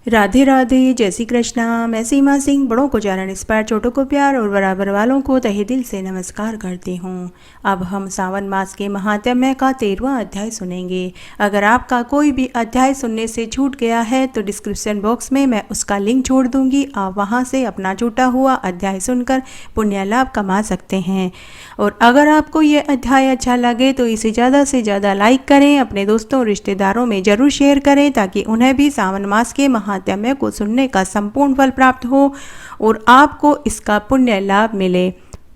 राधे राधे, जय श्री कृष्णा। मैं सीमा सिंह बड़ों को जाना इंस्पायर, छोटों को प्यार और बराबर वालों को तहे दिल से नमस्कार करती हूँ। अब हम सावन मास के महात्म्य का 13वां अध्याय सुनेंगे। अगर आपका कोई भी अध्याय सुनने से छूट गया है तो डिस्क्रिप्शन बॉक्स में मैं उसका लिंक छोड़ दूँगी। आप वहाँ से अपना छूटा हुआ अध्याय सुनकर पुण्य लाभ कमा सकते हैं। और अगर आपको ये अध्याय अच्छा लगे तो इसे ज़्यादा से ज़्यादा लाइक करें, अपने दोस्तों और रिश्तेदारों में ज़रूर शेयर करें ताकि उन्हें भी सावन मास के महात्म्य को सुनने का संपूर्ण फल प्राप्त हो और आपको इसका पुण्य लाभ मिले।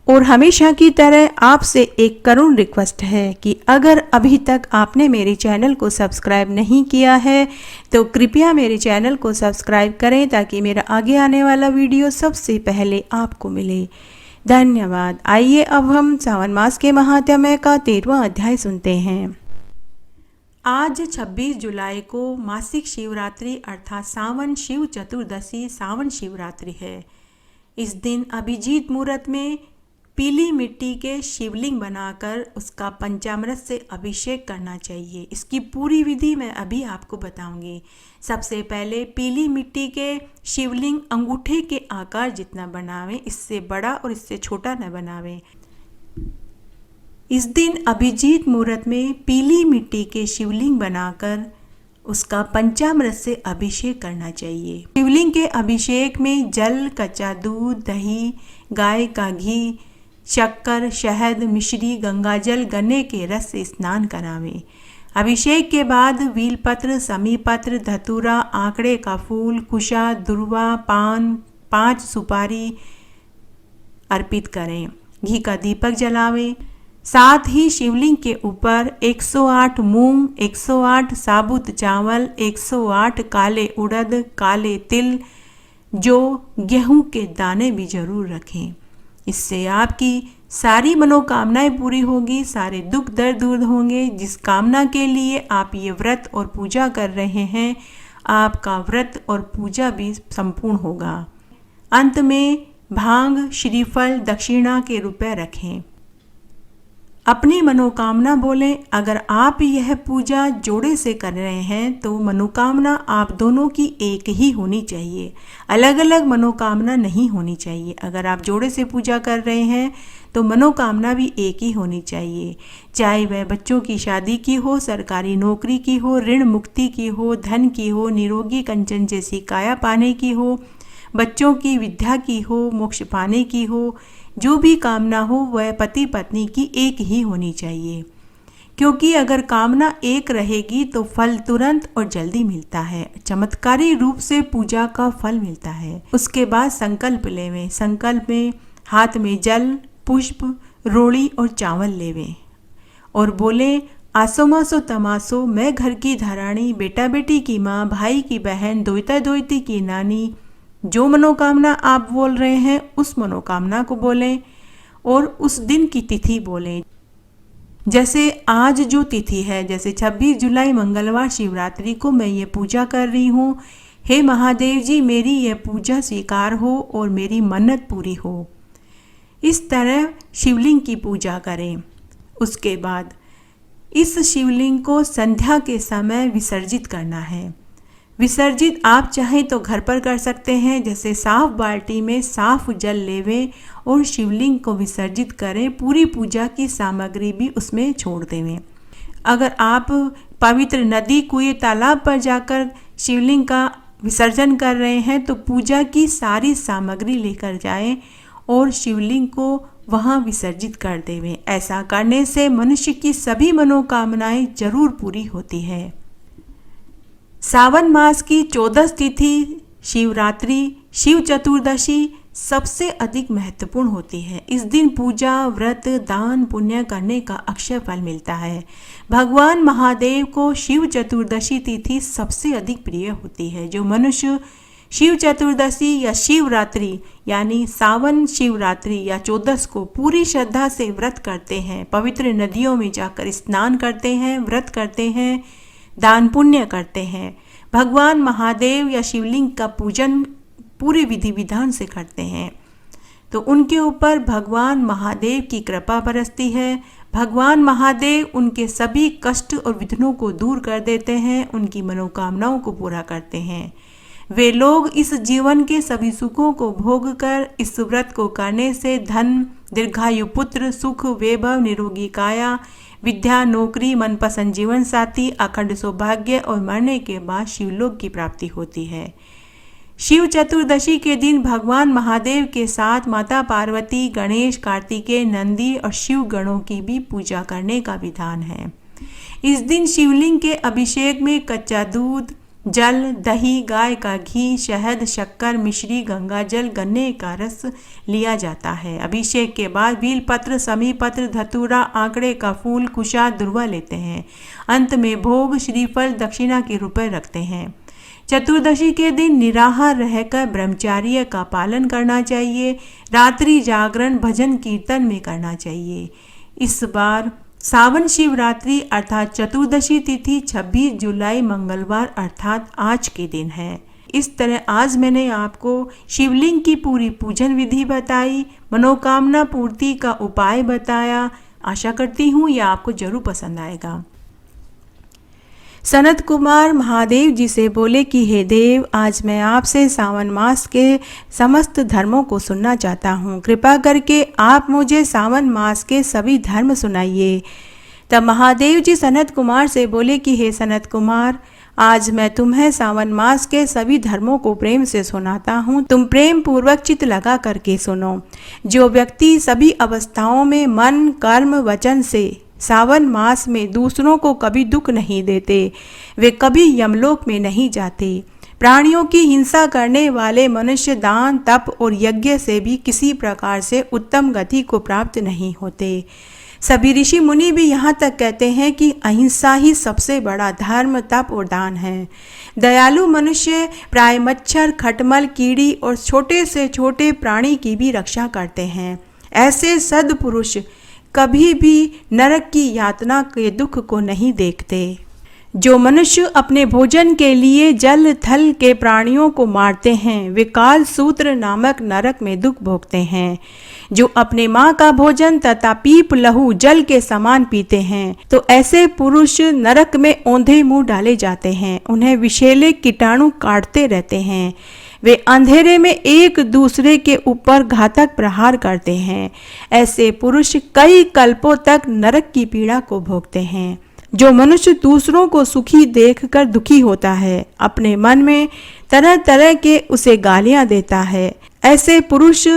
और हमेशा की तरह आपसे एक करुण रिक्वेस्ट है कि अगर अभी तक आपने मेरे चैनल को सब्सक्राइब नहीं किया है तो कृपया मेरे चैनल को सब्सक्राइब करें ताकि मेरा आगे आने वाला वीडियो सबसे पहले आपको मिले। धन्यवाद। आइए अब हम सावन मास के महात्म्य का 13वां अध्याय सुनते हैं। आज 26 जुलाई को मासिक शिवरात्रि अर्थात सावन शिव चतुर्दशी सावन शिवरात्रि है। इस दिन अभिजीत मुहूर्त में पीली मिट्टी के शिवलिंग बनाकर उसका पंचामृत से अभिषेक करना चाहिए। इसकी पूरी विधि मैं अभी आपको बताऊंगी। सबसे पहले पीली मिट्टी के शिवलिंग अंगूठे के आकार जितना बनावें, इससे बड़ा और इससे छोटा न बनावें। इस दिन अभिजीत मुहूर्त में पीली मिट्टी के शिवलिंग बनाकर उसका पंचामृत से अभिषेक करना चाहिए। शिवलिंग के अभिषेक में जल, कच्चा दूध, दही, गाय का घी, शक्कर, शहद, मिश्री, गंगाजल, गन्ने के रस से स्नान करावें। अभिषेक के बाद वीलपत्र, समीपत्र, धतूरा, आंकड़े का फूल, कुशा, दुर्वा, पान, 5 सुपारी अर्पित करें। घी का दीपक जलावें। साथ ही शिवलिंग के ऊपर 108 मूंग, 108 साबुत चावल, 108 काले उड़द, काले तिल, जो गेहूं के दाने भी जरूर रखें। इससे आपकी सारी मनोकामनाएं पूरी होगी, सारे दुख दर्द दूर होंगे। जिस कामना के लिए आप ये व्रत और पूजा कर रहे हैं, आपका व्रत और पूजा भी संपूर्ण होगा। अंत में भांग, श्रीफल, दक्षिणा के रुपए रखें। अपनी मनोकामना बोलें। अगर आप यह पूजा जोड़े से कर रहे हैं तो मनोकामना आप दोनों की एक ही होनी चाहिए, अलग अलग मनोकामना नहीं होनी चाहिए। अगर आप जोड़े से पूजा कर रहे हैं तो मनोकामना भी एक ही होनी चाहिए, चाहे वह बच्चों की शादी की हो, सरकारी नौकरी की हो, ऋण मुक्ति की हो, धन की हो, निरोगी कंचन जैसी काया पाने की हो, बच्चों की विद्या की हो, मोक्ष पाने की हो। जो भी कामना हो वह पति पत्नी की एक ही होनी चाहिए, क्योंकि अगर कामना एक रहेगी तो फल तुरंत और जल्दी मिलता है, चमत्कारी रूप से पूजा का फल मिलता है। उसके बाद संकल्प लेवें। संकल्प में हाथ में जल, पुष्प, रोड़ी और चावल लेवें और बोले, आसो मासो तमासो, मैं घर की धरानी, बेटा बेटी की माँ, भाई की बहन, दोहिता दोहिती की नानी। जो मनोकामना आप बोल रहे हैं उस मनोकामना को बोलें और उस दिन की तिथि बोलें। जैसे आज जो तिथि है, जैसे 26 जुलाई मंगलवार शिवरात्रि को मैं ये पूजा कर रही हूँ। हे महादेव जी, मेरी यह पूजा स्वीकार हो और मेरी मन्नत पूरी हो। इस तरह शिवलिंग की पूजा करें। उसके बाद इस शिवलिंग को संध्या के समय विसर्जित करना है। विसर्जित आप चाहें तो घर पर कर सकते हैं। जैसे साफ बाल्टी में साफ जल लेवें और शिवलिंग को विसर्जित करें। पूरी पूजा की सामग्री भी उसमें छोड़ देवें। अगर आप पवित्र नदी, कुएं, तालाब पर जाकर शिवलिंग का विसर्जन कर रहे हैं तो पूजा की सारी सामग्री लेकर जाएं और शिवलिंग को वहां विसर्जित कर देवें। ऐसा करने से मनुष्य की सभी मनोकामनाएं जरूर पूरी होती है। सावन मास की 14 तिथि शिवरात्रि, शिव चतुर्दशी सबसे अधिक महत्वपूर्ण होती है। इस दिन पूजा, व्रत, दान, पुण्य करने का अक्षय फल मिलता है। भगवान महादेव को शिव चतुर्दशी तिथि सबसे अधिक प्रिय होती है। जो मनुष्य शिव चतुर्दशी या शिवरात्रि यानी सावन शिवरात्रि या 14 को पूरी श्रद्धा से व्रत करते हैं, पवित्र नदियों में जाकर स्नान करते हैं, व्रत करते हैं, दान पुण्य करते हैं, भगवान महादेव या शिवलिंग का पूजन पूरे विधि विधान से करते हैं, तो उनके ऊपर भगवान महादेव की कृपा बरसती है। भगवान महादेव उनके सभी कष्ट और विघ्नों को दूर कर देते हैं, उनकी मनोकामनाओं को पूरा करते हैं। वे लोग इस जीवन के सभी सुखों को भोग कर इस व्रत को करने से धन, दीर्घायु पुत्र, सुख, वैभव, निरोगी काया, विद्या, नौकरी, मनपसंद जीवन साथी, अखंड सौभाग्य और मरने के बाद शिवलोक की प्राप्ति होती है। शिव चतुर्दशी के दिन भगवान महादेव के साथ माता पार्वती, गणेश, कार्तिकेय, नंदी और शिव गणों की भी पूजा करने का विधान है। इस दिन शिवलिंग के अभिषेक में कच्चा दूध, जल, दही, गाय का घी, शहद, शक्कर, मिश्री, गंगा जल, गन्ने का रस लिया जाता है। अभिषेक के बाद बेलपत्र, समी पत्र, धतूरा, आंकड़े का फूल, कुशा, दुर्वा लेते हैं। अंत में भोग, श्रीफल, दक्षिणा के रुपए रखते हैं। चतुर्दशी के दिन निराहार रहकर ब्रह्मचर्य का पालन करना चाहिए। रात्रि जागरण भजन कीर्तन में करना चाहिए। इस बार सावन शिवरात्रि अर्थात चतुर्दशी तिथि 26 जुलाई मंगलवार अर्थात आज के दिन है। इस तरह आज मैंने आपको शिवलिंग की पूरी पूजन विधि बताई, मनोकामना पूर्ति का उपाय बताया। आशा करती हूँ यह आपको जरूर पसंद आएगा। सनत कुमार महादेव जी से बोले कि हे देव, आज मैं आपसे सावन मास के समस्त धर्मों को सुनना चाहता हूँ। कृपा करके आप मुझे सावन मास के सभी धर्म सुनाइए। तब महादेव जी सनत कुमार से बोले कि हे सनत कुमार, आज मैं तुम्हें सावन मास के सभी धर्मों को प्रेम से सुनाता हूँ। तुम प्रेम पूर्वक चित्त लगा करके सुनो। जो व्यक्ति सभी अवस्थाओं में मन, कर्म, वचन से सावन मास में दूसरों को कभी दुख नहीं देते, वे कभी यमलोक में नहीं जाते। प्राणियों की हिंसा करने वाले मनुष्य दान, तप और यज्ञ से भी किसी प्रकार से उत्तम गति को प्राप्त नहीं होते। सभी ऋषि मुनि भी यहाँ तक कहते हैं कि अहिंसा ही सबसे बड़ा धर्म, तप और दान है। दयालु मनुष्य प्राय मच्छर, खटमल, कीड़ी और छोटे से छोटे प्राणी की भी रक्षा करते हैं। ऐसे सद्पुरुष कभी भी नरक की यातना के दुख को नहीं देखते। जो मनुष्य अपने भोजन के लिए जल थल के प्राणियों को मारते हैं, वे काल सूत्र नामक नरक में दुख भोगते हैं। जो अपने माँ का भोजन तथा पीप लहू जल के समान पीते हैं, तो ऐसे पुरुष नरक में औंधे मुंह डाले जाते हैं। उन्हें विषैले कीटाणु काटते रहते हैं। वे अंधेरे में एक दूसरे के ऊपर घातक प्रहार करते हैं। ऐसे पुरुष कई कल्पों तक नरक की पीड़ा को भोगते हैं। जो मनुष्य दूसरों को सुखी देखकर दुखी होता है, अपने मन में तरह तरह के उसे गालियां देता है, ऐसे पुरुष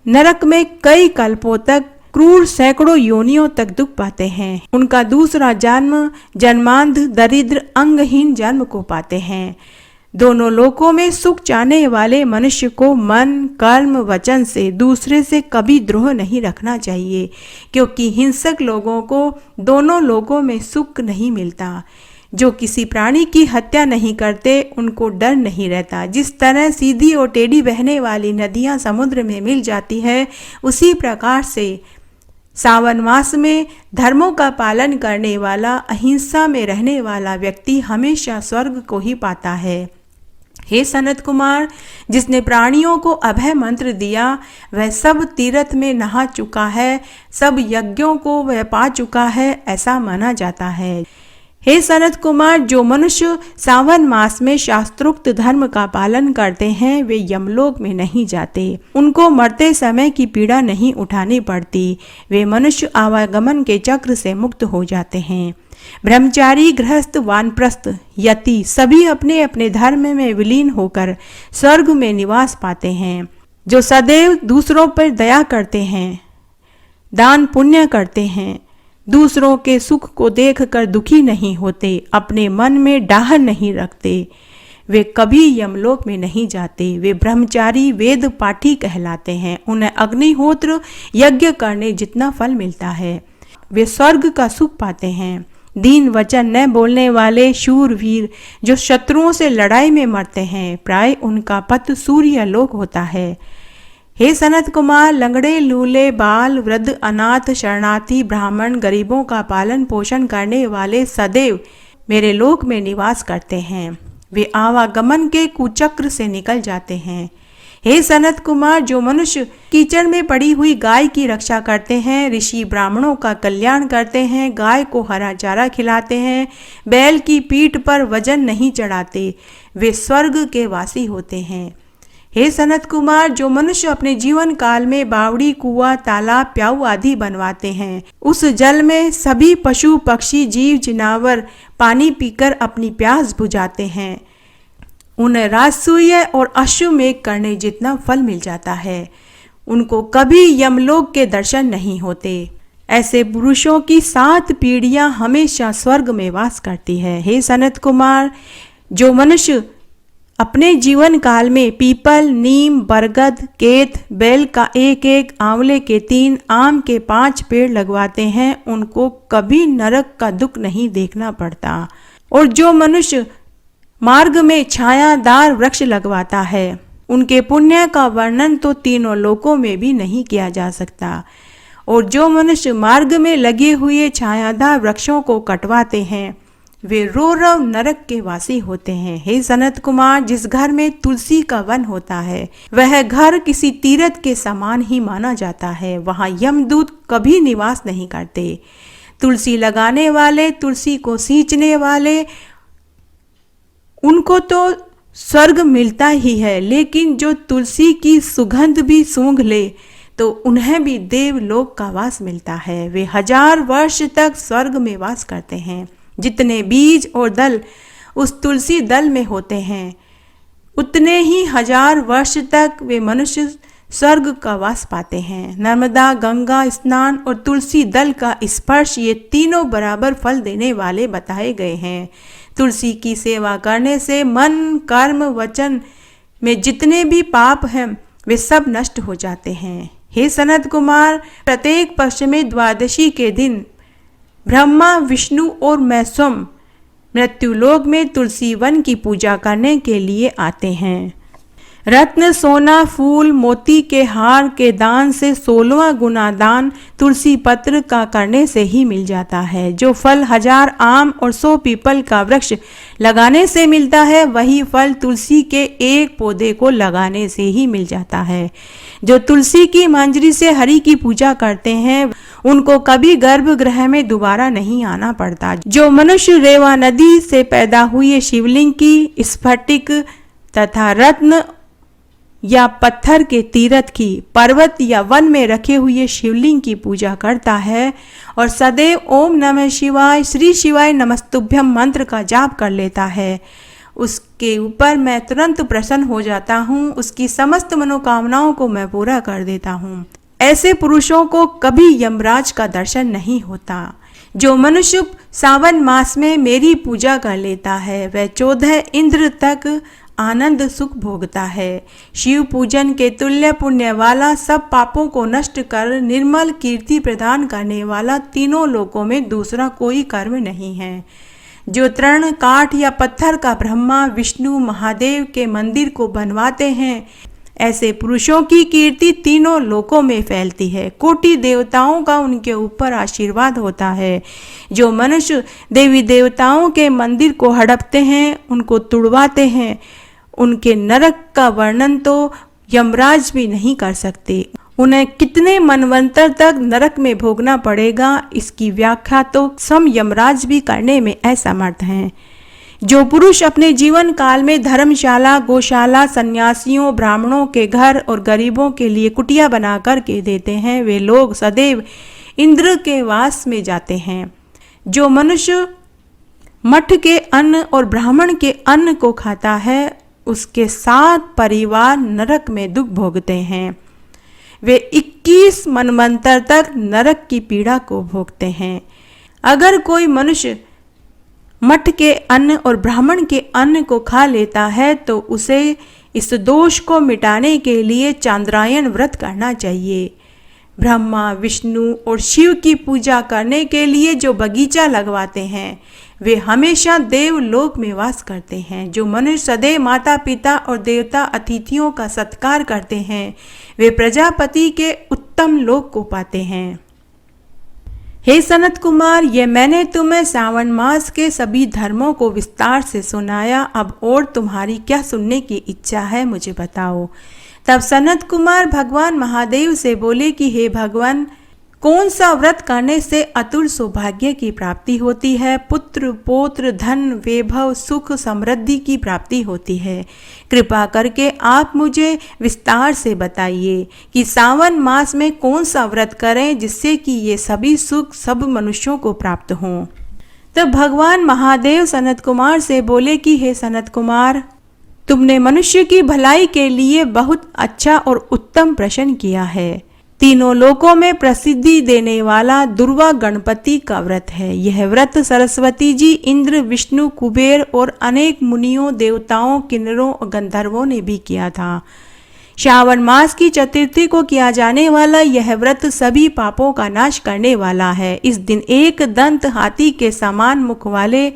नरक में कई कल्पों तक क्रूर सैकड़ों योनियों तक दुख पाते हैं। उनका दूसरा जन्म जन्मांध, दरिद्र, अंगहीन जन्म को पाते हैं। दोनों लोकों में सुख चाहने वाले मनुष्य को मन, कर्म, वचन से दूसरे से कभी द्रोह नहीं रखना चाहिए, क्योंकि हिंसक लोगों को दोनों लोकों में सुख नहीं मिलता। जो किसी प्राणी की हत्या नहीं करते, उनको डर नहीं रहता। जिस तरह सीधी और टेढ़ी बहने वाली नदियां समुद्र में मिल जाती है, उसी प्रकार से सावन मास में धर्मों का पालन करने वाला, अहिंसा में रहने वाला व्यक्ति हमेशा स्वर्ग को ही पाता है। हे सनत कुमार, जिसने प्राणियों को अभय मंत्र दिया, वह सब तीर्थ में नहा चुका है, सब यज्ञों को वह पा चुका है, ऐसा माना जाता है। हे सनत कुमार, जो मनुष्य सावन मास में शास्त्रोक्त धर्म का पालन करते हैं, वे यमलोक में नहीं जाते। उनको मरते समय की पीड़ा नहीं उठानी पड़ती। वे मनुष्य आवागमन के चक्र से मुक्त हो जाते हैं। ब्रह्मचारी, गृहस्थ, वानप्रस्थ, यति सभी अपने अपने धर्म में विलीन होकर स्वर्ग में निवास पाते हैं। जो सदैव दूसरों पर दया करते हैं, दान पुण्य करते हैं, दूसरों के सुख को देखकर दुखी नहीं होते, अपने मन में डाह नहीं रखते, वे कभी यमलोक में नहीं जाते। वे ब्रह्मचारी वेद पाठी कहलाते हैं। उन्हें अग्निहोत्र यज्ञ करने जितना फल मिलता है। वे स्वर्ग का सुख पाते हैं। दीन वचन न बोलने वाले शूरवीर जो शत्रुओं से लड़ाई में मरते हैं, प्राय उनका पत सूर्य लोक होता है। हे सनत कुमार, लंगड़े, लूले, बाल, वृद्ध, अनाथ, शरणार्थी, ब्राह्मण, गरीबों का पालन पोषण करने वाले सदैव मेरे लोक में निवास करते हैं। वे आवागमन के कुचक्र से निकल जाते हैं। हे सनत कुमार, जो मनुष्य कीचड़ में पड़ी हुई गाय की रक्षा करते हैं, ऋषि ब्राह्मणों का कल्याण करते हैं, गाय को हरा चारा खिलाते हैं, बैल की पीठ पर वजन नहीं चढ़ाते, वे स्वर्ग के वासी होते हैं। हे सनत कुमार, जो मनुष्य अपने जीवन काल में बावड़ी, कुआं, तालाब, प्याऊ आदि बनवाते हैं, उस जल में सभी पशु, पक्षी, जीव जनावर पानी पीकर अपनी प्यास बुझाते हैं, उन्हें राजसूय और अश्वमेघ करने जितना फल मिल जाता है। उनको कभी यमलोक के दर्शन नहीं होते। ऐसे पुरुषों की 7 पीढ़ियां हमेशा स्वर्ग में वास करती है। हे सनत कुमार, जो मनुष्य अपने जीवन काल में पीपल, नीम, बरगद, केत, बेल का 1-1, आंवले के 3, आम के 5 पेड़ लगवाते हैं, उनको कभी नरक का दुख नहीं देखना पड़ता। और जो मनुष्य मार्ग में छायादार वृक्ष लगवाता है, उनके पुण्य का वर्णन तो तीनों लोकों में भी नहीं किया जा सकता। और जो मनुष्य मार्ग में लगे हुए छायादार वृक्षों को कटवाते हैं, वे रोरव नरक के वासी होते हैं। हे सनत कुमार, जिस घर में तुलसी का वन होता है, वह घर किसी तीर्थ के समान ही माना जाता है। वहाँ यमदूत कभी निवास नहीं करते। तुलसी लगाने वाले, तुलसी को सींचने वाले, उनको तो स्वर्ग मिलता ही है, लेकिन जो तुलसी की सुगंध भी सूंघ ले तो उन्हें भी देवलोक का वास मिलता है। वे 1000 वर्ष तक स्वर्ग में वास करते हैं। जितने बीज और दल उस तुलसी दल में होते हैं, उतने ही 1000 वर्ष तक वे मनुष्य स्वर्ग का वास पाते हैं। नर्मदा, गंगा स्नान और तुलसी दल का स्पर्श, ये तीनों बराबर फल देने वाले बताए गए हैं। तुलसी की सेवा करने से मन, कर्म, वचन में जितने भी पाप हैं, वे सब नष्ट हो जाते हैं। हे सनत कुमार, प्रत्येक पक्ष में द्वादशी के दिन ब्रह्मा, विष्णु और मैं स्वयं मृत्युलोक में तुलसी वन की पूजा करने के लिए आते हैं। रत्न, सोना, फूल, मोती के हार के दान से 16वां गुना दान तुलसी पत्र का करने से ही मिल जाता है। जो फल 1000 आम और 100 पीपल का वृक्ष लगाने से मिलता है, वही फल तुलसी के एक पौधे को लगाने से ही मिल जाता है। जो तुलसी की मंजरी से हरि की पूजा करते हैं, उनको कभी गर्भगृह में दोबारा नहीं आना पड़ता। जो मनुष्य रेवा नदी से पैदा हुए शिवलिंग की, स्फटिक तथा रत्न या पत्थर के तीर्थ की, पर्वत या वन में रखे हुए शिवलिंग की पूजा करता है और सदैव ओम नमः शिवाय, श्री शिवाय नमस्तुभ्यम मंत्र का जाप कर लेता है, उसके ऊपर मैं तुरंत प्रसन्न हो जाता हूँ। उसकी समस्त मनोकामनाओं को मैं पूरा कर देता हूँ। ऐसे पुरुषों को कभी यमराज का दर्शन नहीं होता। जो मनुष्य सावन मास में मेरी पूजा कर लेता है, वह 14 इंद्र तक आनंद सुख भोगता है। शिव पूजन के तुल्य पुण्य वाला, सब पापों को नष्ट कर निर्मल कीर्ति प्रदान करने वाला तीनों लोकों में दूसरा कोई कर्म नहीं है। जो तृण, काठ या पत्थर का ब्रह्मा, विष्णु, महादेव के मंदिर को बनवाते हैं, ऐसे पुरुषों की कीर्ति तीनों लोकों में फैलती है। कोटि देवताओं का उनके ऊपर आशीर्वाद होता है। जो मनुष्य देवी देवताओं के मंदिर को हड़पते हैं, उनको तुड़वाते हैं, उनके नरक का वर्णन तो यमराज भी नहीं कर सकते। उन्हें कितने मनवंतर तक नरक में भोगना पड़ेगा, इसकी व्याख्या तो स्वयं यमराज भी करने में असमर्थ हैं। जो पुरुष अपने जीवन काल में धर्मशाला, गौशाला, सन्यासियों, ब्राह्मणों के घर और गरीबों के लिए कुटिया बना कर के देते हैं, वे लोग सदैव इंद्र के वास में जाते हैं। जो मनुष्य मठ के अन्न और ब्राह्मण के अन्न को खाता है, उसके 7 परिवार नरक में दुख भोगते हैं। वे 21 मनवंतर तक नरक की पीड़ा को भोगते हैं। अगर कोई मनुष्य मठ के अन्न और ब्राह्मण के अन्न को खा लेता है, तो उसे इस दोष को मिटाने के लिए चांद्रायण व्रत करना चाहिए। ब्रह्मा, विष्णु और शिव की पूजा करने के लिए जो बगीचा लगवाते हैं, वे हमेशा देवलोक में वास करते हैं। जो मनुष्य सदैव माता पिता और देवता अतिथियों का सत्कार करते हैं, वे प्रजापति के उत्तम लोक को पाते हैं। हे सनत कुमार, ये मैंने तुम्हें सावन मास के सभी धर्मों को विस्तार से सुनाया। अब और तुम्हारी क्या सुनने की इच्छा है, मुझे बताओ। तब सनत कुमार भगवान महादेव से बोले कि हे भगवान, कौन सा व्रत करने से अतुल सौभाग्य की प्राप्ति होती है, पुत्र पौत्र धन वैभव सुख समृद्धि की प्राप्ति होती है। कृपा करके आप मुझे विस्तार से बताइए कि सावन मास में कौन सा व्रत करें जिससे कि ये सभी सुख सब मनुष्यों को प्राप्त हों। तब भगवान महादेव सनत कुमार से बोले कि हे सनत कुमार, तुमने मनुष्य की भलाई के लिए बहुत अच्छा और उत्तम प्रश्न किया है। तीनों लोकों में प्रसिद्धि देने वाला दुर्वा गणपति का व्रत है। यह व्रत सरस्वती जी, इंद्र, विष्णु, कुबेर और अनेक मुनियों, देवताओं, किन्नरों और गंधर्वों ने भी किया था। श्रावण मास की चतुर्थी को किया जाने वाला यह व्रत सभी पापों का नाश करने वाला है। इस दिन एक दंत हाथी के समान मुख वाले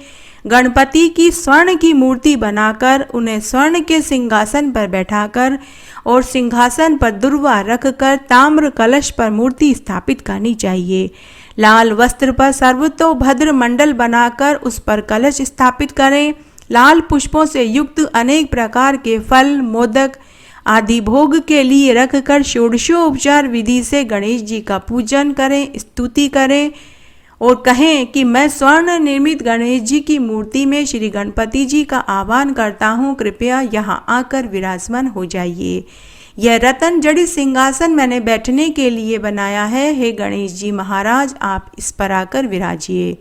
गणपति की स्वर्ण की मूर्ति बनाकर उन्हें स्वर्ण के सिंहासन पर बैठाकर और सिंहासन पर दुर्वा रखकर ताम्र कलश पर मूर्ति स्थापित करनी चाहिए। लाल वस्त्र पर सर्वतोभद्र मंडल बनाकर उस पर कलश स्थापित करें। लाल पुष्पों से युक्त अनेक प्रकार के फल, मोदक आदि भोग के लिए रखकर षोडशोपचार विधि से गणेश जी का पूजन करें, स्तुति करें और कहें कि मैं स्वर्ण निर्मित गणेश जी की मूर्ति में श्री गणपति जी का आह्वान करता हूँ, कृपया यहाँ आकर विराजमान हो जाइए। यह रतन जड़ित सिंहासन मैंने बैठने के लिए बनाया है। हे गणेश जी महाराज, आप इस पर आकर विराजिए।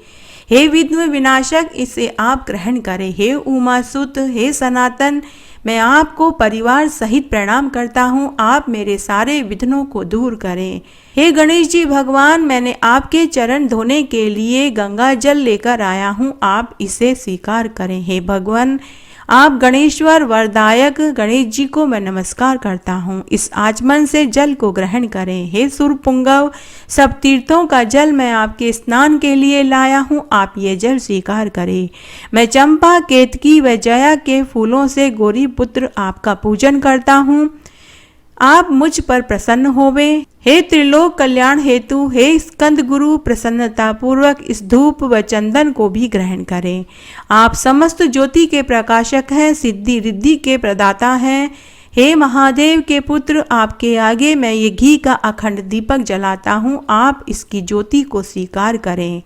हे विघ्न विनाशक, इसे आप ग्रहण करें। हे उमासुत, हे सनातन, मैं आपको परिवार सहित प्रणाम करता हूँ। आप मेरे सारे विघ्नों को दूर करें। हे गणेश जी भगवान, मैंने आपके चरण धोने के लिए गंगा जल लेकर आया हूँ, आप इसे स्वीकार करें। हे भगवान, आप गणेश्वर वरदायक गणेश जी को मैं नमस्कार करता हूँ, इस आचमन से जल को ग्रहण करें। हे सुरपुंगव, सब तीर्थों का जल मैं आपके स्नान के लिए लाया हूँ, आप ये जल स्वीकार करें। मैं चंपा, केतकी व जया के फूलों से गौरी पुत्र आपका पूजन करता हूँ, आप मुझ पर प्रसन्न होवे। हे त्रिलोक कल्याण हेतु, हे स्कंद गुरु, प्रसन्नता पूर्वक इस धूप व चंदन को भी ग्रहण करें। आप समस्त ज्योति के प्रकाशक हैं, सिद्धि रिद्धि के प्रदाता हैं। हे महादेव के पुत्र, आपके आगे मैं ये घी का अखंड दीपक जलाता हूँ, आप इसकी ज्योति को स्वीकार करें।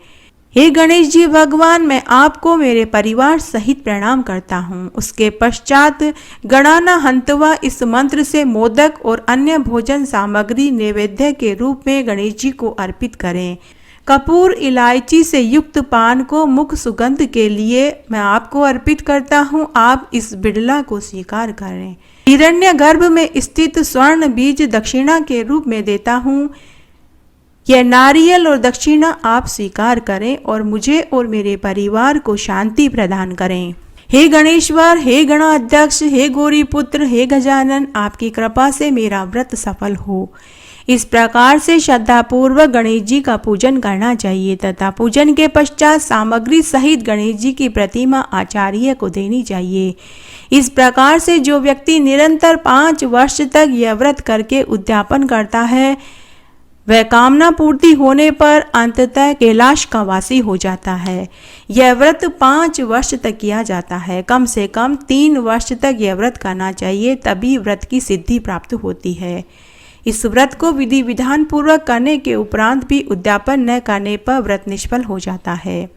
हे गणेश जी भगवान, मैं आपको मेरे परिवार सहित प्रणाम करता हूँ। उसके पश्चात गणाना हंतवा इस मंत्र से मोदक और अन्य भोजन सामग्री नैवेद्य के रूप में गणेश जी को अर्पित करें। कपूर इलायची से युक्त पान को मुख सुगंध के लिए मैं आपको अर्पित करता हूँ, आप इस बिड़ला को स्वीकार करें। हिरण्यगर्भ में स्थित स्वर्ण बीज दक्षिणा के रूप में देता हूँ, यह नारियल और दक्षिणा आप स्वीकार करें और मुझे और मेरे परिवार को शांति प्रदान करें। हे गणेश्वर, हे गणाध्यक्ष, हे गौरी पुत्र, हे गजानन, आपकी कृपा से मेरा व्रत सफल हो। इस प्रकार से श्रद्धापूर्वक गणेश जी का पूजन करना चाहिए तथा पूजन के पश्चात सामग्री सहित गणेश जी की प्रतिमा आचार्य को देनी चाहिए। इस प्रकार से जो व्यक्ति निरंतर 5 वर्ष तक यह व्रत करके उद्यापन करता है, वह कामना पूर्ति होने पर अंततः कैलाश का वासी हो जाता है। यह व्रत 5 वर्ष तक किया जाता है। कम से कम 3 वर्ष तक यह व्रत करना चाहिए, तभी व्रत की सिद्धि प्राप्त होती है। इस व्रत को विधि विधान पूर्वक करने के उपरांत भी उद्यापन न करने पर व्रत निष्फल हो जाता है।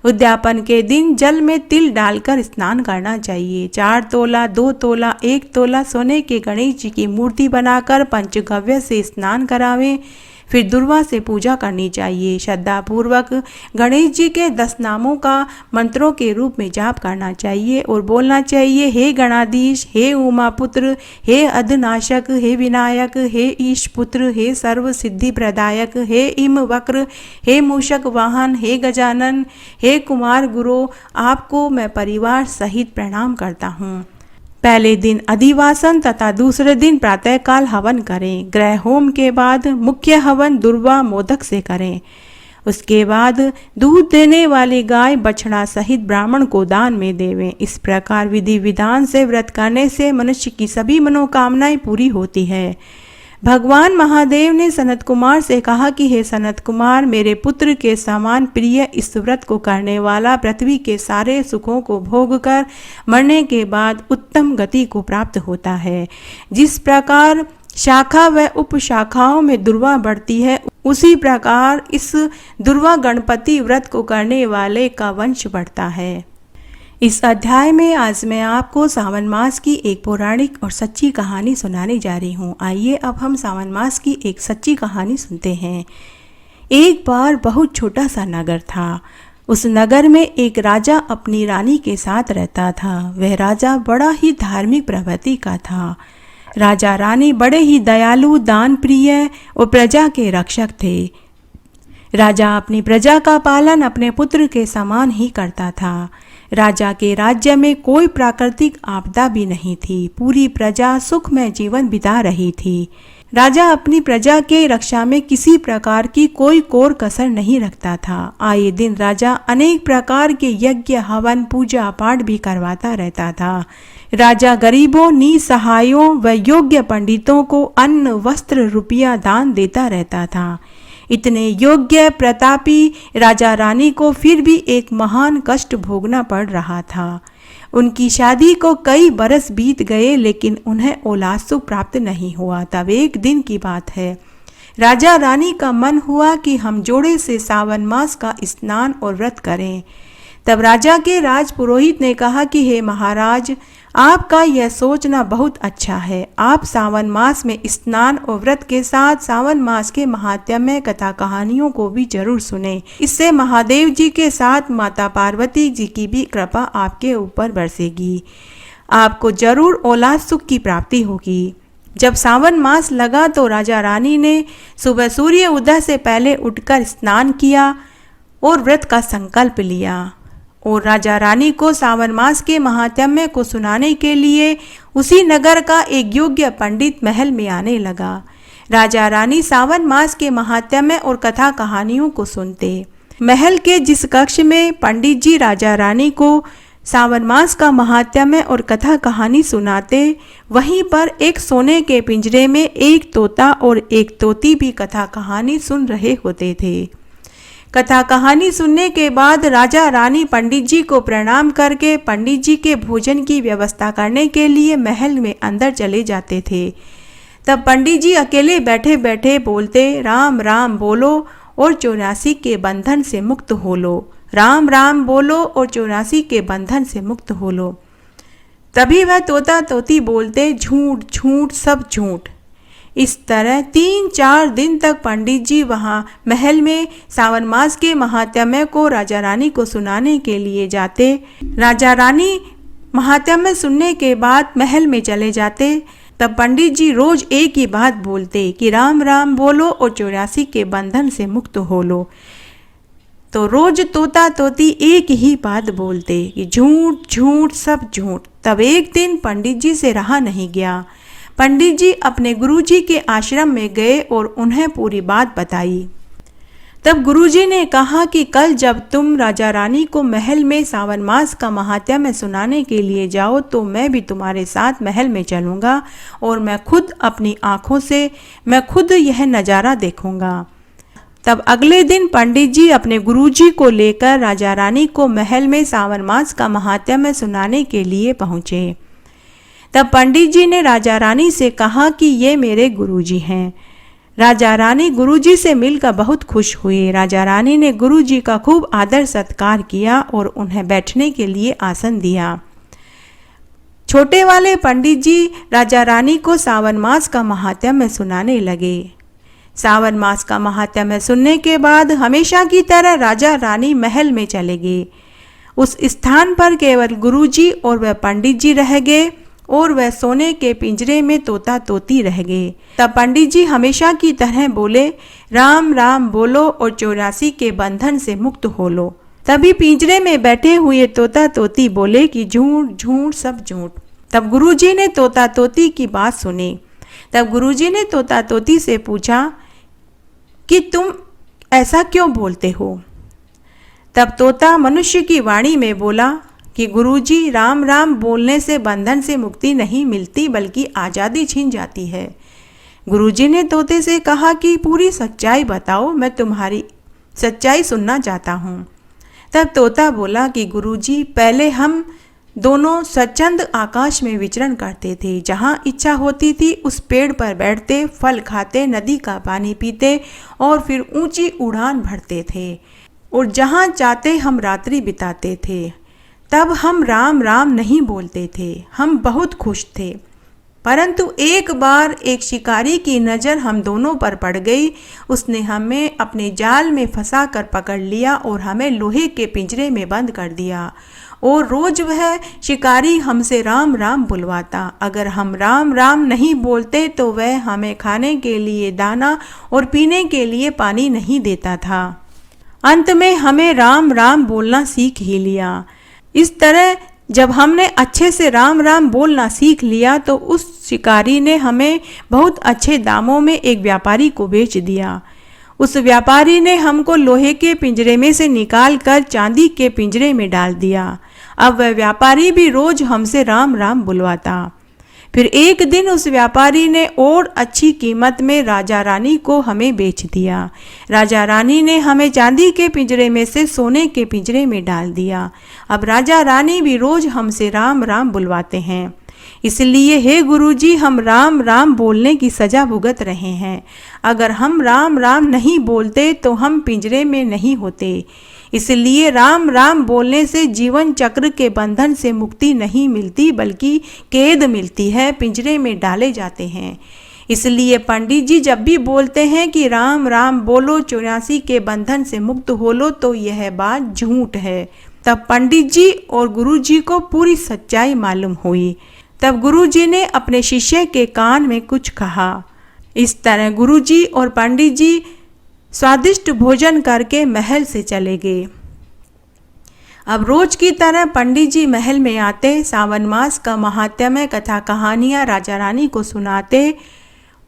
उद्यापन के दिन जल में तिल डालकर स्नान करना चाहिए। 4 तोला, 2 तोला, 1 तोला सोने के गणेश जी की मूर्ति बनाकर पंचगव्य से स्नान करावें, फिर दुर्वा से पूजा करनी चाहिए। श्रद्धापूर्वक गणेश जी के 10 नामों का मंत्रों के रूप में जाप करना चाहिए और बोलना चाहिए, हे गणाधीश, हे उमापुत्र, हे अधनाशक, हे विनायक, हे ईश पुत्र, हे सर्व सिद्धि प्रदायक, हे इम वक्र, हे मूषक वाहन, हे गजानन, हे कुमार गुरु, आपको मैं परिवार सहित प्रणाम करता हूँ। पहले दिन अधिवासन तथा दूसरे दिन प्रातःकाल हवन करें। ग्रह होम के बाद मुख्य हवन दुर्वा मोदक से करें। उसके बाद दूध देने वाली गाय बछड़ा सहित ब्राह्मण को दान में देवें। इस प्रकार विधि विधान से व्रत करने से मनुष्य की सभी मनोकामनाएं पूरी होती है। भगवान महादेव ने सनत कुमार से कहा कि हे सनत कुमार, मेरे पुत्र के समान प्रिय इस व्रत को करने वाला पृथ्वी के सारे सुखों को भोग कर मरने के बाद उत्तम गति को प्राप्त होता है। जिस प्रकार शाखा व उपशाखाओं में दुर्वा बढ़ती है, उसी प्रकार इस दुर्वा गणपति व्रत को करने वाले का वंश बढ़ता है। इस अध्याय में आज मैं आपको सावन मास की एक पौराणिक और सच्ची कहानी सुनाने जा रही हूँ। आइए अब हम सावन मास की एक सच्ची कहानी सुनते हैं। एक बार बहुत छोटा सा नगर था। उस नगर में एक राजा अपनी रानी के साथ रहता था। वह राजा बड़ा ही धार्मिक प्रवृत्ति का था। राजा रानी बड़े ही दयालु, दान प्रिय और प्रजा के रक्षक थे। राजा अपनी प्रजा का पालन अपने पुत्र के समान ही करता था। राजा के राज्य में कोई प्राकृतिक आपदा भी नहीं थी। पूरी प्रजा सुखमय जीवन बिता रही थी। राजा अपनी प्रजा के रक्षा में किसी प्रकार की कोई कोर कसर नहीं रखता था। आए दिन राजा अनेक प्रकार के यज्ञ, हवन, पूजा पाठ भी करवाता रहता था। राजा गरीबों, निसहायों व योग्य पंडितों को अन्न, वस्त्र, रुपया दान देता रहता था। इतने योग्य प्रतापी राजा रानी को फिर भी एक महान कष्ट भोगना पड़ रहा था। उनकी शादी को कई बरस बीत गए, लेकिन उन्हें औलाद सुख प्राप्त नहीं हुआ। तब एक दिन की बात है, राजा रानी का मन हुआ कि हम जोड़े से सावन मास का स्नान और व्रत करें। तब राजा के राजपुरोहित ने कहा कि हे महाराज, आपका यह सोचना बहुत अच्छा है। आप सावन मास में स्नान और व्रत के साथ सावन मास के महात्म्य कथा कहानियों को भी जरूर सुने। इससे महादेव जी के साथ माता पार्वती जी की भी कृपा आपके ऊपर बरसेगी। आपको जरूर औलाद सुख की प्राप्ति होगी। जब सावन मास लगा तो राजा रानी ने सुबह सूर्य उदय से पहले उठकर स्नान किया और व्रत का संकल्प लिया। और राजा रानी को सावन मास के महात्म्य को सुनाने के लिए उसी नगर का एक योग्य पंडित महल में आने लगा। राजा रानी सावन मास के महात्म्य और कथा कहानियों को सुनते। महल के जिस कक्ष में पंडित जी राजा रानी को सावन मास का महात्म्य और कथा कहानी सुनाते, वहीं पर एक सोने के पिंजरे में एक तोता और एक तोती भी कथा कहानी सुन रहे होते थे। कथा कहानी सुनने के बाद राजा रानी पंडित जी को प्रणाम करके पंडित जी के भोजन की व्यवस्था करने के लिए महल में अंदर चले जाते थे। तब पंडित जी अकेले बैठे बैठे बोलते, राम राम बोलो और 84 के बंधन से मुक्त हो लो। राम राम बोलो और 84 के बंधन से मुक्त हो लो। तभी वह तोता तोती बोलते, झूठ झूठ सब झूठ। इस तरह 3-4 दिन तक पंडित जी वहाँ महल में सावन मास के महात्म्य को राजा रानी को सुनाने के लिए जाते। राजा रानी महात्म्य सुनने के बाद महल में चले जाते। तब पंडित जी रोज एक ही बात बोलते कि राम राम बोलो और 84 के बंधन से मुक्त हो लो। तो रोज तोता तोती एक ही बात बोलते कि झूठ झूठ सब झूठ। तब एक दिन पंडित जी से रहा नहीं गया। पंडित जी अपने गुरुजी के आश्रम में गए और उन्हें पूरी बात बताई। तब गुरुजी ने कहा कि कल जब तुम राजा रानी को महल में सावन मास का महात्म्य सुनाने के लिए जाओ तो मैं भी तुम्हारे साथ महल में चलूँगा और मैं खुद अपनी आँखों से यह नज़ारा देखूँगा। तब अगले दिन पंडित जी अपने गुरुजी को लेकर राजा रानी को महल में सावन मास का महात्म्य सुनाने के लिए पहुँचे। तब पंडित जी ने राजा रानी से कहा कि ये मेरे गुरुजी हैं। राजा रानी गुरुजी से मिलकर बहुत खुश हुए। राजा रानी ने गुरुजी का खूब आदर सत्कार किया और उन्हें बैठने के लिए आसन दिया। छोटे वाले पंडित जी राजा रानी को सावन मास का महात्म्य सुनाने लगे। सावन मास का महात्म्य सुनने के बाद हमेशा की तरह राजा रानी महल में चले गए। उस स्थान पर केवल गुरुजी और वह पंडित जी रह गए और वह सोने के पिंजरे में तोता तोती रह गए। तब पंडित जी हमेशा की तरह बोले, राम राम बोलो और 84 के बंधन से मुक्त हो लो। तभी पिंजरे में बैठे हुए तोता तोती बोले कि झूठ झूठ सब झूठ। तब गुरुजी ने तोता तोती की बात सुनी। तब गुरुजी ने तोता तोती से पूछा कि तुम ऐसा क्यों बोलते हो। तब तोता मनुष्य की वाणी में बोला कि गुरुजी, राम राम बोलने से बंधन से मुक्ति नहीं मिलती बल्कि आज़ादी छिन जाती है। गुरुजी ने तोते से कहा कि पूरी सच्चाई बताओ, मैं तुम्हारी सच्चाई सुनना चाहता हूँ। तब तोता बोला कि गुरुजी, पहले हम दोनों स्वच्छंद आकाश में विचरण करते थे। जहाँ इच्छा होती थी उस पेड़ पर बैठते, फल खाते, नदी का पानी पीते और फिर ऊंची उड़ान भरते थे और जहाँ चाहते हम रात्रि बिताते थे। तब हम राम राम नहीं बोलते थे, हम बहुत खुश थे। परंतु एक बार एक शिकारी की नज़र हम दोनों पर पड़ गई। उसने हमें अपने जाल में फंसा कर पकड़ लिया और हमें लोहे के पिंजरे में बंद कर दिया। और रोज वह शिकारी हमसे राम राम बुलवाता। अगर हम राम राम नहीं बोलते तो वह हमें खाने के लिए दाना और पीने के लिए पानी नहीं देता था। अंत में हमें राम राम बोलना सीख ही लिया। इस तरह जब हमने अच्छे से राम राम बोलना सीख लिया तो उस शिकारी ने हमें बहुत अच्छे दामों में एक व्यापारी को बेच दिया। उस व्यापारी ने हमको लोहे के पिंजरे में से निकाल कर चांदी के पिंजरे में डाल दिया। अब वह व्यापारी भी रोज हमसे राम राम बुलवाता। फिर एक दिन उस व्यापारी ने और अच्छी कीमत में राजा रानी को हमें बेच दिया। राजा रानी ने हमें चांदी के पिंजरे में से सोने के पिंजरे में डाल दिया। अब राजा रानी भी रोज हमसे राम राम बुलवाते हैं। इसलिए हे गुरुजी, हम राम राम बोलने की सजा भुगत रहे हैं। अगर हम राम राम नहीं बोलते तो हम पिंजरे में नहीं होते। इसलिए राम राम बोलने से जीवन चक्र के बंधन से मुक्ति नहीं मिलती, बल्कि कैद मिलती है, पिंजरे में डाले जाते हैं। इसलिए पंडित जी जब भी बोलते हैं कि राम राम बोलो 84 के बंधन से मुक्त हो लो, तो यह बात झूठ है। तब पंडित जी और गुरु जी को पूरी सच्चाई मालूम हुई। तब गुरु जी ने अपने शिष्य के कान में कुछ कहा। इस तरह गुरु जी और पंडित जी स्वादिष्ट भोजन करके महल से चले गए। अब रोज की तरह पंडित जी महल में आते, सावन मास का महात्म्य कथा कहानियाँ राजा रानी को सुनाते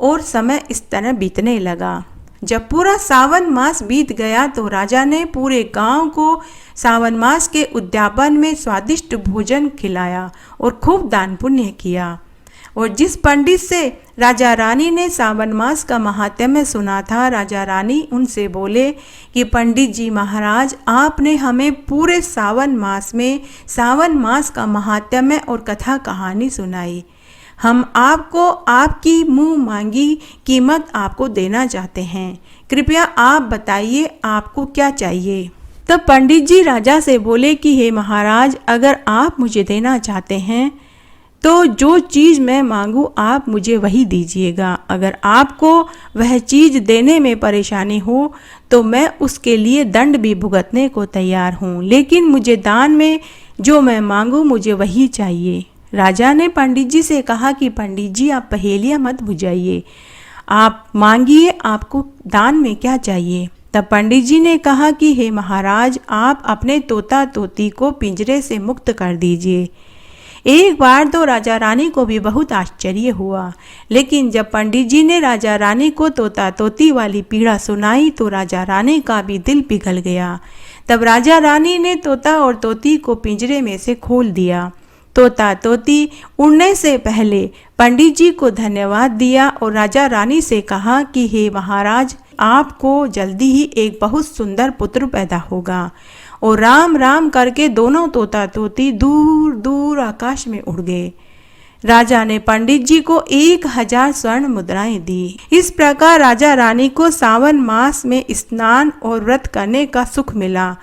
और समय इस तरह बीतने लगा। जब पूरा सावन मास बीत गया तो राजा ने पूरे गांव को सावन मास के उद्यापन में स्वादिष्ट भोजन खिलाया और खूब दान पुण्य किया। और जिस पंडित से राजा रानी ने सावन मास का महात्म्य सुना था, राजा रानी उनसे बोले कि पंडित जी महाराज, आपने हमें पूरे सावन मास में सावन मास का महात्म्य और कथा कहानी सुनाई। हम आपको आपकी मुंह मांगी कीमत आपको देना चाहते हैं। कृपया आप बताइए आपको क्या चाहिए। तब पंडित जी राजा से बोले कि हे महाराज, अगर आप मुझे देना चाहते हैं तो जो चीज़ मैं मांगूं आप मुझे वही दीजिएगा। अगर आपको वह चीज़ देने में परेशानी हो तो मैं उसके लिए दंड भी भुगतने को तैयार हूँ, लेकिन मुझे दान में जो मैं मांगूं मुझे वही चाहिए। राजा ने पंडित जी से कहा कि पंडित जी आप पहेलियाँ मत बुझाइए, आप मांगिए आपको दान में क्या चाहिए। तब पंडित जी ने कहा कि हे महाराज, आप अपने तोता तोती को पिंजरे से मुक्त कर दीजिए। एक बार तो राजा रानी को भी बहुत आश्चर्य हुआ, लेकिन जब पंडित जी ने राजा रानी को तोता तोती वाली पीड़ा सुनाई तो राजा रानी का भी दिल पिघल गया। तब राजा रानी ने तोता और तोती को पिंजरे में से खोल दिया। तोता तोती उड़ने से पहले पंडित जी को धन्यवाद दिया और राजा रानी से कहा कि हे महाराज, आपको जल्दी ही एक बहुत सुंदर पुत्र पैदा होगा। और राम राम करके दोनों तोता तोती दूर दूर आकाश में उड़ गए। राजा ने पंडित जी को 1000 स्वर्ण मुद्राएं दी। इस प्रकार राजा रानी को सावन मास में स्नान और व्रत करने का सुख मिला।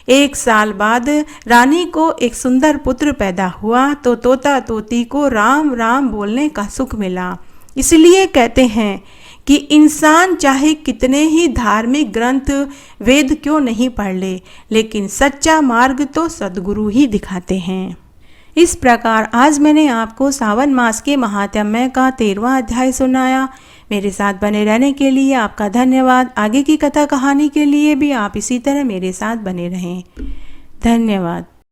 1 साल बाद रानी को एक सुंदर पुत्र पैदा हुआ तो तोता तोती को राम राम बोलने का सुख मिला। इसलिए कहते हैं कि इंसान चाहे कितने ही धार्मिक ग्रंथ वेद क्यों नहीं पढ़ ले, लेकिन सच्चा मार्ग तो सद्गुरु ही दिखाते हैं। इस प्रकार आज मैंने आपको सावन मास के महात्म्य का 13वां अध्याय सुनाया। मेरे साथ बने रहने के लिए आपका धन्यवाद। आगे की कथा कहानी के लिए भी आप इसी तरह मेरे साथ बने रहें। धन्यवाद।